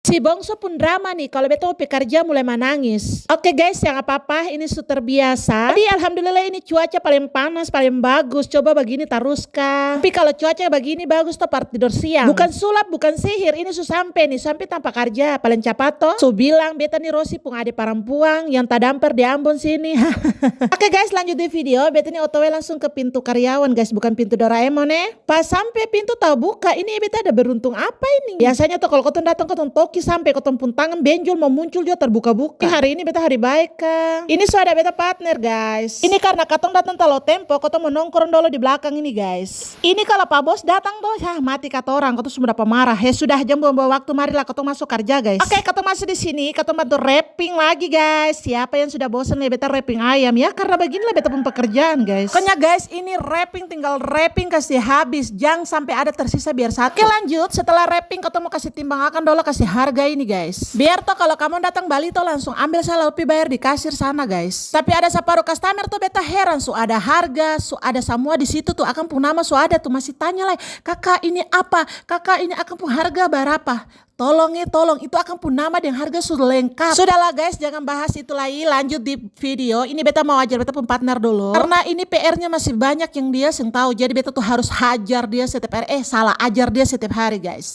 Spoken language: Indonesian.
Si Bongso pun drama nih kalau beta mau pekerja mulai menangis. Oke guys, yang apa-apa ini sudah terbiasa. Jadi alhamdulillah ini cuaca paling panas, paling bagus. Coba begini teruskan. Tapi kalau cuaca begini bagus tuh part tidur siang. Bukan sulap, bukan sihir. Ini su sampai nih, sampai tanpa kerja. Paling cepat toh. Su bilang beta nih Rosi pun ada perempuan yang tak damper di Ambon sini. Oke guys, lanjut di video. Beta nih otw langsung ke pintu karyawan guys, bukan pintu Doraemon ya. Pas sampai pintu tahu buka, ini beta ada beruntung apa ini? Biasanya tuh kalau kau datang ke toki sampai kau pun tangan benjol mau muncul juga terbuka-buka. Hari ini beta hari baik kan. Ini sudah beta partner guys. Ini karena katong datang terlalu tempo, kau mau nongkrong dulu di belakang ini guys. Ini kalau Pak Bos datang tuh, mati kata orang, kau tuh sudah marah. Sudah jam buang-buang waktu, marilah kau masuk kerja guys. Oke, kau masuk di sini, kau bantu rapping lagi guys. Siapa yang sudah bosan nih beta rapping ayam ya? Karena beginilah beta pun pekerjaan guys. Pokoknya guys, ini rapping tinggal rapping kasih habis, jangan sampai ada tersisa biar satu. Oke lanjut, setelah rapping kau mau kasih timbang akan dulu kasih harga ini guys. Biar toh kalau kamu datang Bali toh langsung ambil salah lebih bayar di kasir sana guys. Tapi ada separuh customer tuh beta heran, ada harga, ada semua di situ tuh akan pun nama ada tuh masih tanya lah, kakak ini apa, kakak ini akan pun harga berapa. Tolong itu akan pun nama dan harga sudah lengkap. Sudahlah guys, jangan bahas itu lagi, lanjut di video. Ini beta mau ajar beta pun partner dulu. Karena ini PR-nya masih banyak yang dia tahu. Jadi beta tuh harus hajar dia setiap hari. Salah ajar dia setiap hari guys.